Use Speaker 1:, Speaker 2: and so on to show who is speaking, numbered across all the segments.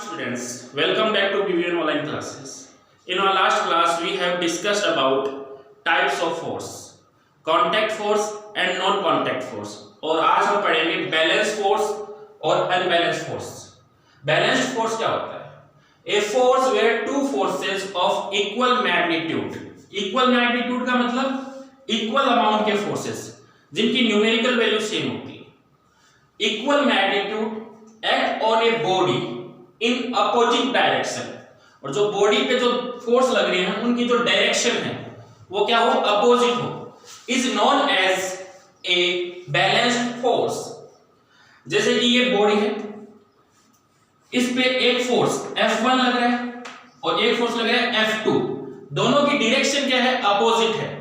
Speaker 1: Students, welcome back to PVN online classes. In our last class, we have discussed about types of force, contact force and non-contact force. और आज हम पढ़ेंगे balance force और unbalance force. Balanced force क्या होता है? A force where two forces of equal magnitude. Equal magnitude का मतलब equal amount के forces, जिनकी न्यूमेरिकल वैल्यू सेम होती है. Equal magnitude act on a body in opposite direction. और जो बॉडी पे जो फोर्स लग रही है उनकी जो डायरेक्शन है वो क्या हो, अपोजिट हो, is known as a balanced force. जैसे कि ये बॉडी है, इस पे एक फोर्स F1 लग रहा है और एक फोर्स लग रहा है F2. दोनों की डायरेक्शन क्या है, अपोजिट है,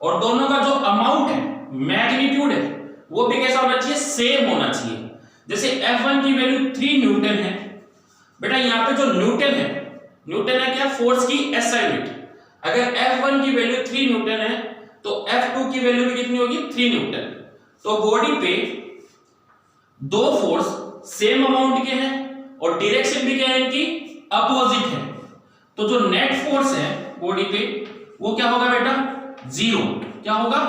Speaker 1: और दोनों का जो अमाउंट है, मैग्नीट्यूड है, वो भी कैसा होना चाहिए, सेम होना चाहिए. जैसे F1 की वैल्यू 3 न्यूटन है. बेटा यहाँ पे जो न्यूटन है क्या, फोर्स की SI यूनिट. अगर F1 की वैल्यू 3 न्यूटन है तो F2 की वैल्यू भी कितनी होगी, 3 न्यूटन. तो बॉडी पे दो फोर्स सेम अमाउंट के हैं और डायरेक्शन भी क्या है, इनकी अपोजिट है. तो जो नेट फोर्स है बॉडी पे वो क्या होगा बेटा, जीरो. क्या होगा,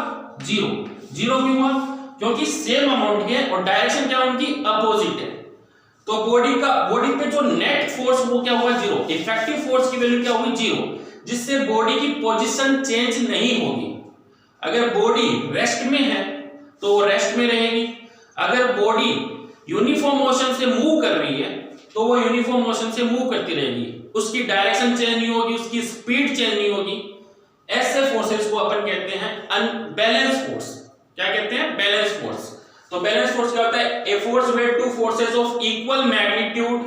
Speaker 1: जीरो. जीरो क्यों हुआ, क्योंकि सेम अमाउंट के और डायरेक्शन क्या उनकी अपोजिट है. तो बॉडी पे जो नेट फोर्स वो क्या होगा, जीरो. इफेक्टिव फोर्स की वैल्यू क्या होगी, जीरो, जिससे बॉडी की पोजीशन चेंज नहीं होगी. अगर बॉडी रेस्ट में है तो वो रेस्ट में रहेगी. अगर बॉडी यूनिफॉर्म मोशन से मूव कर रही है तो वो यूनिफॉर्म मोशन से मूव करती रहेगी. उसकी डायरेक्शन चेंज नहीं होगी, उसकी स्पीड चेंज नहीं होगी. ऐसे फोर्सेस को अपन कहते हैं अनबैलेंस फोर्स. क्या कहते हैं, बैलेंस फोर्स. तो बैलेंस फोर्स क्या होता है, a force where two forces of equal magnitude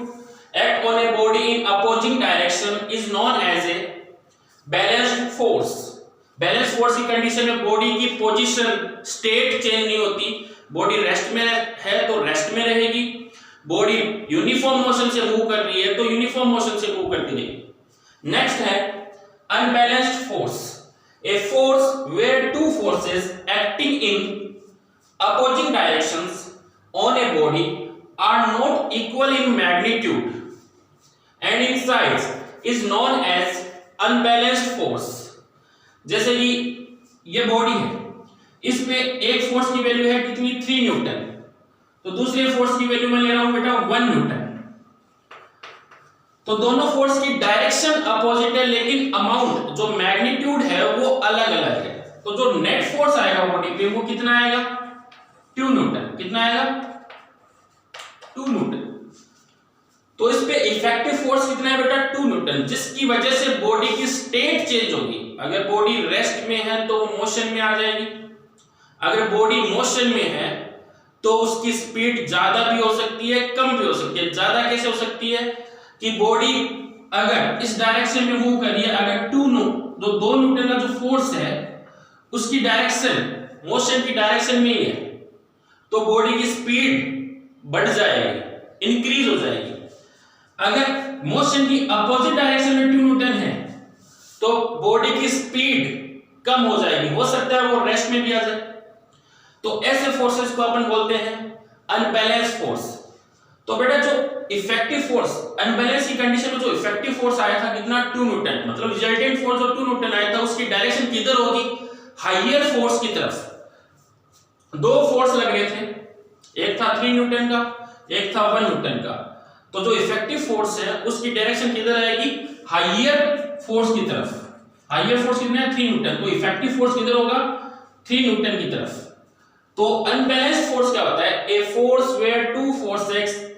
Speaker 1: act on a body in opposing direction is known as a balanced force. Balance force की कंडीशन में बॉडी की पोजीशन, स्टेट चेंज नहीं होती. Body rest में है तो रेस्ट में रहेगी. बॉडी यूनिफॉर्म मोशन से मूव कर रही है तो यूनिफॉर्म मोशन से मूव करती रहेगी. नेक्स्ट है unbalanced force. A force where two forces acting in opposing directions on a body are not equal in magnitude and in size is known as unbalanced force. जैसे कि ये body है, इस पे एक फोर्स की वैल्यू है कितनी, 3 न्यूटन, तो दूसरे फोर्स की वैल्यू मैं ले रहा हूं बेटा 1 न्यूटन. तो दोनों फोर्स की डायरेक्शन अपोजिट है लेकिन अमाउंट, जो मैग्नीट्यूड है वो अलग अलग है. तो जो नेट फोर्स आएगा बॉडी पे वो कितना आएगा, 2 न्यूटन. कितना आएगा, 2 न्यूटन. तो इस पे इफेक्टिव फोर्स कितना है बेटा, 2 न्यूटन, जिसकी वजह से बॉडी की स्टेट चेंज होगी. अगर बॉडी रेस्ट में है तो मोशन में आ जाएगी. अगर बॉडी मोशन में है तो उसकी स्पीड ज्यादा भी हो सकती है, कम भी हो सकती है. ज्यादा कैसे हो सकती है कि बॉडी अगर इस डायरेक्शन में मूव कर रही है, अगर 2 न्यूटन का जो फोर्स है उसकी डायरेक्शन मोशन की डायरेक्शन में ही है तो बॉडी की स्पीड बढ़ जाएगी, इंक्रीज हो जाएगी. अगर मोशन की अपोजिट डायरेक्शन में 2 न्यूटन है तो बॉडी की स्पीड कम हो जाएगी, हो सकता है वो रेस्ट में भी आ जाए. तो ऐसे फोर्सेस को अपन बोलते हैं अनबैलेंस फोर्स. तो बेटा जो इफेक्टिव फोर्स, अनबैलेंस की कंडीशन में जो इफेक्टिव फोर्स आया था कितना, 2 न्यूटन, मतलब रिजल्टेंट फोर्स जो 2 न्यूटन आया था उसकी डायरेक्शन किधर होगी, हायर फोर्स की तरफ. दो फोर्स लग रहे थे, एक था 3 न्यूटन का, एक था 1 न्यूटन का. तो जो इफेक्टिव फोर्स है उसकी डायरेक्शन किधर आएगी, हायर फोर्स की तरफ. हायर फोर्स कितना है, 3 न्यूटन, तो इफेक्टिव फोर्स किधर होगा, 3 न्यूटन की तरफ. तो अनबैलेंस्ड फोर्स क्या होता है, a force where two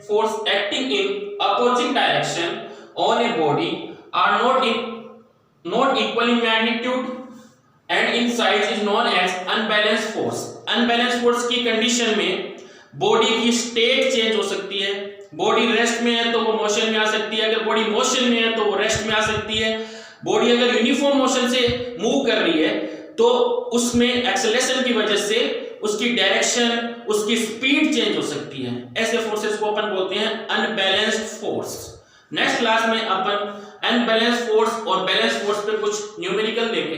Speaker 1: force acting in opposing direction on a body are not equal in magnitude and in size is known as unbalanced force. unbalanced force की condition में body की state change हो सकती है. Body rest में है तो वो मोशन में आ सकती है, अगर बॉडी मोशन में है तो वो रेस्ट में आ सकती है. बॉडी अगर यूनिफॉर्म मोशन से मूव कर रही है तो उसमें एक्सेलरेशन की वजह से उसकी डायरेक्शन, उसकी स्पीड चेंज हो सकती है. ऐसे फोर्सेस को अपन बोलते हैं अनबैलेंस्ड फोर्स. नेक्स्ट क्लास में अपन अनबैलेंस्ड फोर्स और बैलेंस्ड फोर्स पे कुछ न्यूमेरिकल देंगे.